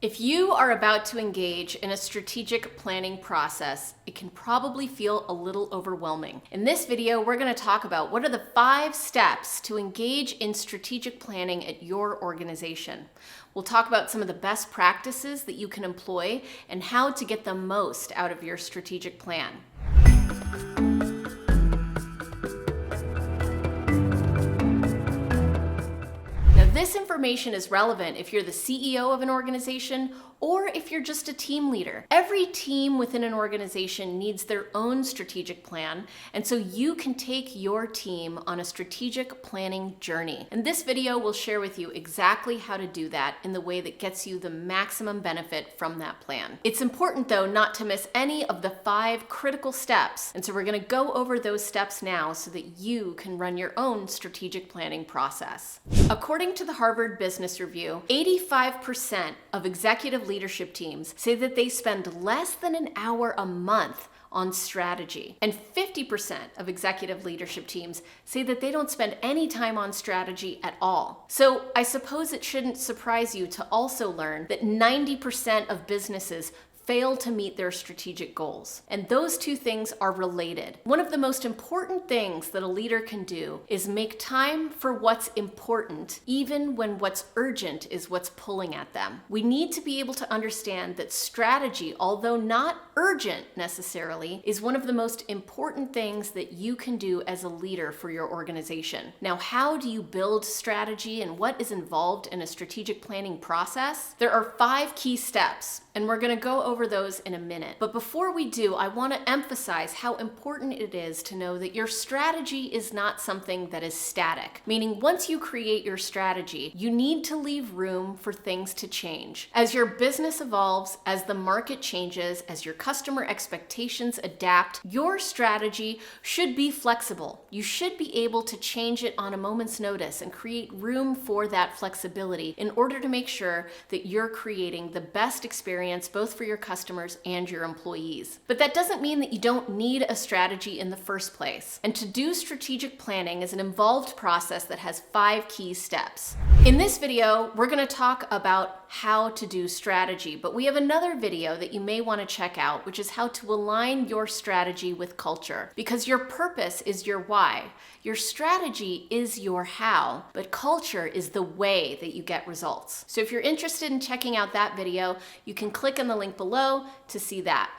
If you are about to engage in a strategic planning process, it can probably feel a little overwhelming. In this video, we're going to talk about what are the 5 steps to engage in strategic planning at your organization. We'll talk about some of the best practices that you can employ and how to get the most out of your strategic plan. This information is relevant if you're the CEO of an organization or if you're just a team leader. Every team within an organization needs their own strategic plan, and so you can take your team on a strategic planning journey. And this video will share with you exactly how to do that in the way that gets you the maximum benefit from that plan. It's important, though, not to miss any of the 5 critical steps, and so we're going to go over those steps now so that you can run your own strategic planning process. According to the Harvard Business Review, 85% of executive leadership teams say that they spend less than an hour a month on strategy. And 50% of executive leadership teams say that they don't spend any time on strategy at all. So I suppose it shouldn't surprise you to also learn that 90% of businesses fail to meet their strategic goals. And those two things are related. One of the most important things that a leader can do is make time for what's important, even when what's urgent is what's pulling at them. We need to be able to understand that strategy, although not urgent necessarily, is one of the most important things that you can do as a leader for your organization. Now, how do you build strategy and what is involved in a strategic planning process? There are 5 key steps, and we're going to go over those in a minute. But before we do, I want to emphasize how important it is to know that your strategy is not something that is static. Meaning, once you create your strategy, you need to leave room for things to change. As your business evolves, as the market changes, as your customer expectations adapt, your strategy should be flexible. You should be able to change it on a moment's notice and create room for that flexibility in order to make sure that you're creating the best experience both for your customers and your employees. But that doesn't mean that you don't need a strategy in the first place. And to do strategic planning is an involved process that has 5 key steps. In this video, we're going to talk about how to do strategy, but we have another video that you may want to check out, which is how to align your strategy with culture. Because your purpose is your why, your strategy is your how, but culture is the way that you get results. So if you're interested in checking out that video, you can click on the link below to see that.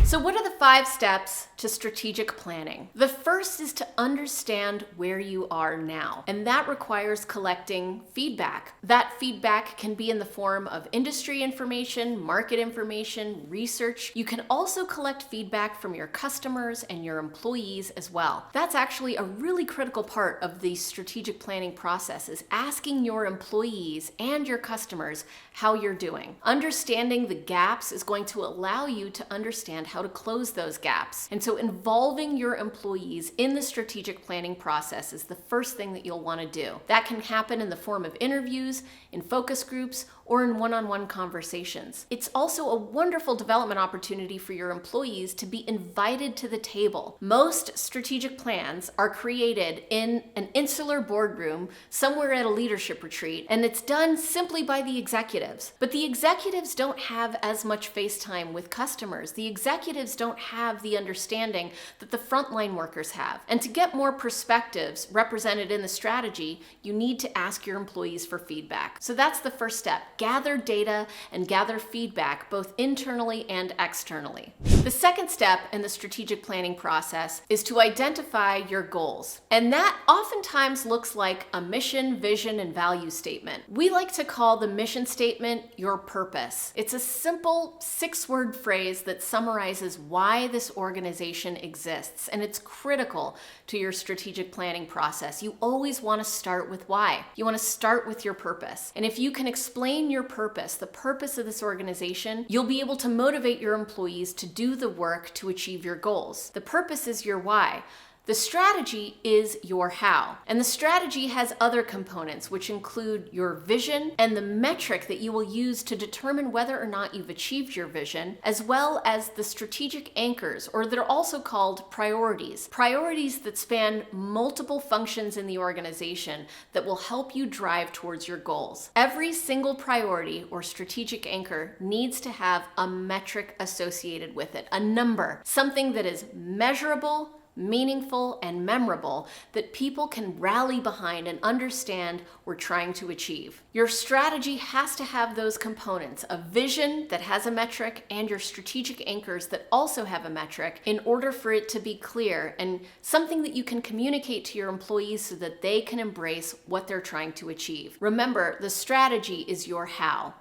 So what are the 5 steps to strategic planning? The first is to understand where you are now, and that requires collecting feedback. That feedback can be in the form of industry information, market information, research. You can also collect feedback from your customers and your employees as well. That's actually a really critical part of the strategic planning process, is asking your employees and your customers how you're doing. Understanding the gaps is going to allow you to understand how to close those gaps. And so involving your employees in the strategic planning process is the first thing that you'll want to do. That can happen in the form of interviews, in focus groups, or in one-on-one conversations. It's also a wonderful development opportunity for your employees to be invited to the table. Most strategic plans are created in an insular boardroom somewhere at a leadership retreat, and it's done simply by the executives. But the executives don't have as much face time with customers. The executives don't have the understanding that the frontline workers have. And to get more perspectives represented in the strategy, you need to ask your employees for feedback. So that's the first step. Gather data and gather feedback both internally and externally. The second step in the strategic planning process is to identify your goals. And that oftentimes looks like a mission, vision, and value statement. We like to call the mission statement your purpose. It's a simple 6-word phrase that summarizes why this organization exists, and it's critical to your strategic planning process. You always want to start with why. You want to start with your purpose. And if you can explain your purpose, the purpose of this organization, you'll be able to motivate your employees to do the work to achieve your goals. The purpose is your why. The strategy is your how. And the strategy has other components, which include your vision and the metric that you will use to determine whether or not you've achieved your vision, as well as the strategic anchors, or they're also called priorities. Priorities that span multiple functions in the organization that will help you drive towards your goals. Every single priority or strategic anchor needs to have a metric associated with it, a number, something that is measurable, meaningful, and memorable that people can rally behind and understand we're trying to achieve. Your strategy has to have those components, a vision that has a metric and your strategic anchors that also have a metric, in order for it to be clear and something that you can communicate to your employees so that they can embrace what they're trying to achieve. Remember, the strategy is your how.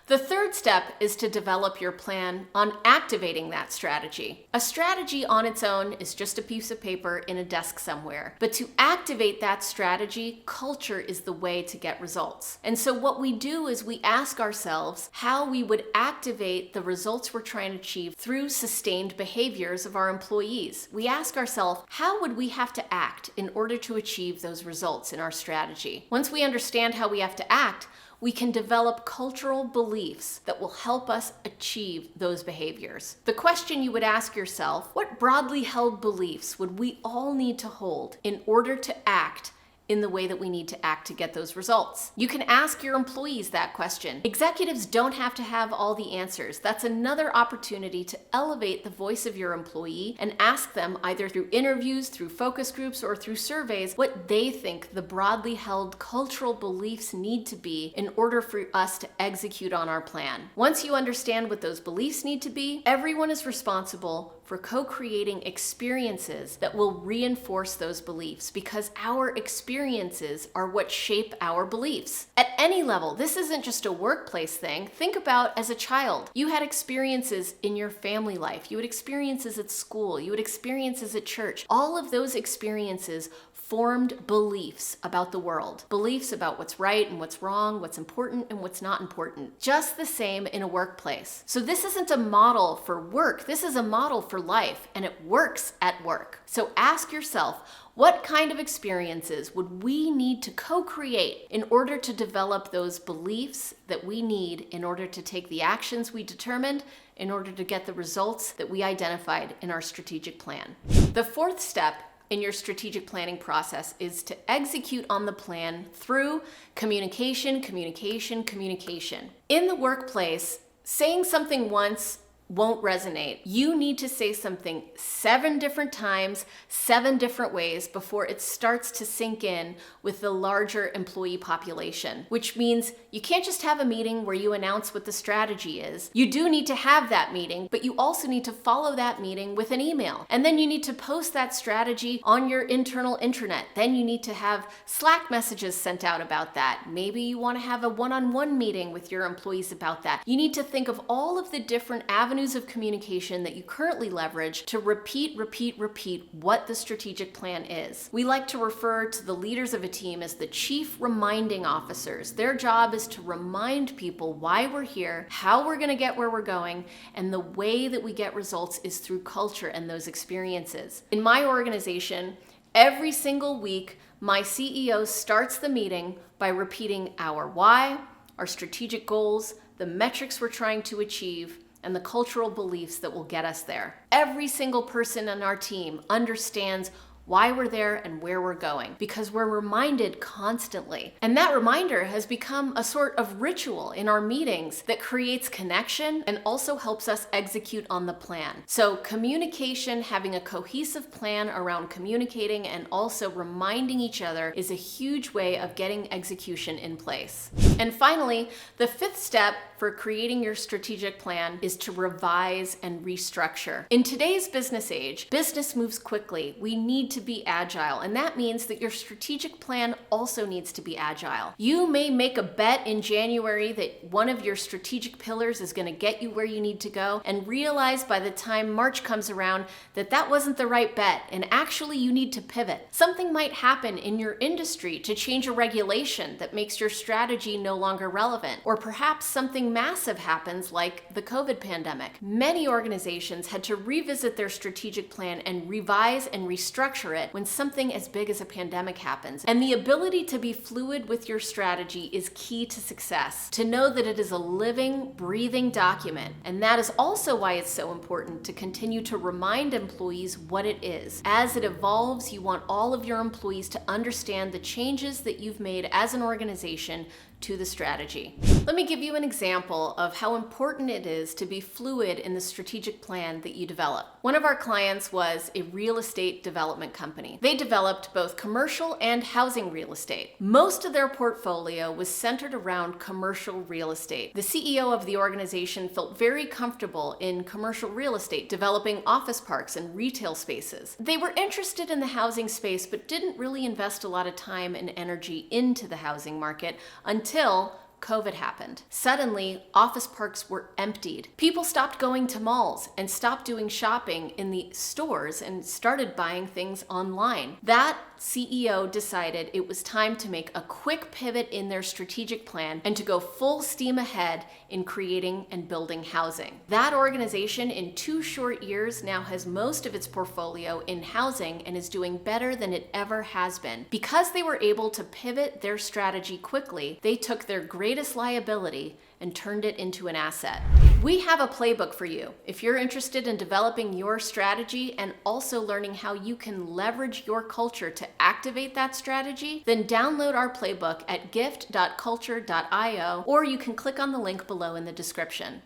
The third step is to develop your plan on activating that strategy. A strategy on its own is just a piece of paper in a desk somewhere. But to activate that strategy, culture is the way to get results. And so what we do is we ask ourselves how we would activate the results we're trying to achieve through sustained behaviors of our employees. We ask ourselves, how would we have to act in order to achieve those results in our strategy? Once we understand how we have to act, we can develop cultural beliefs that will help us achieve those behaviors. The question you would ask yourself, what broadly held beliefs would we all need to hold in order to act in the way that we need to act to get those results? You can ask your employees that question. Executives don't have to have all the answers. That's another opportunity to elevate the voice of your employee and ask them, either through interviews, through focus groups, or through surveys, what they think the broadly held cultural beliefs need to be in order for us to execute on our plan. Once you understand what those beliefs need to be, everyone is responsible for co-creating experiences that will reinforce those beliefs, because our experiences are what shape our beliefs. At any level, this isn't just a workplace thing. Think about as a child. You had experiences in your family life. You had experiences at school. You had experiences at church. All of those experiences formed beliefs about the world, beliefs about what's right and what's wrong, what's important and what's not important. Just the same in a workplace. So this isn't a model for work, this is a model for life, and it works at work. So ask yourself, what kind of experiences would we need to co-create in order to develop those beliefs that we need in order to take the actions we determined, in order to get the results that we identified in our strategic plan? The fourth step in your strategic planning process is to execute on the plan through communication, communication, communication. In the workplace, saying something once won't resonate. You need to say something 7 different times, 7 different ways before it starts to sink in with the larger employee population, which means you can't just have a meeting where you announce what the strategy is. You do need to have that meeting, but you also need to follow that meeting with an email. And then you need to post that strategy on your internal intranet. Then you need to have Slack messages sent out about that. Maybe you want to have a one-on-one meeting with your employees about that. You need to think of all of the different avenues of communication that you currently leverage to repeat what the strategic plan is. We like to refer to the leaders of a team as the chief reminding officers. Their job is to remind people why we're here, how we're going to get where we're going, and the way that we get results is through culture and those experiences. In my organization, every single week, my CEO starts the meeting by repeating our why, our strategic goals, the metrics we're trying to achieve, and the cultural beliefs that will get us there. Every single person on our team understands why we're there and where we're going, because we're reminded constantly. And that reminder has become a sort of ritual in our meetings that creates connection and also helps us execute on the plan. So communication, having a cohesive plan around communicating and also reminding each other, is a huge way of getting execution in place. And finally, the 5th step for creating your strategic plan is to revise and restructure. In today's business age, business moves quickly. We need to be agile, and that means that your strategic plan also needs to be agile. You may make a bet in January that one of your strategic pillars is going to get you where you need to go, and realize by the time March comes around that that wasn't the right bet, and actually you need to pivot. Something might happen in your industry to change a regulation that makes your strategy no longer relevant, or perhaps something massive happens like the COVID pandemic. Many organizations had to revisit their strategic plan and revise and restructure capture it when something as big as a pandemic happens. And the ability to be fluid with your strategy is key to success. To know that it is a living, breathing document. And that is also why it's so important to continue to remind employees what it is. As it evolves, you want all of your employees to understand the changes that you've made as an organization to the strategy. Let me give you an example of how important it is to be fluid in the strategic plan that you develop. One of our clients was a real estate development company. They developed both commercial and housing real estate. Most of their portfolio was centered around commercial real estate. The CEO of the organization felt very comfortable in commercial real estate, developing office parks and retail spaces. They were interested in the housing space, but didn't really invest a lot of time and energy into the housing market until COVID happened. Suddenly, office parks were emptied. People stopped going to malls and stopped doing shopping in the stores and started buying things online. That CEO decided it was time to make a quick pivot in their strategic plan and to go full steam ahead in creating and building housing. That organization in 2 short years now has most of its portfolio in housing and is doing better than it ever has been. Because they were able to pivot their strategy quickly, they took their greatest liability and turned it into an asset. We have a playbook for you. If you're interested in developing your strategy and also learning how you can leverage your culture to activate that strategy, then download our playbook at gift.culture.io, or you can click on the link below in the description.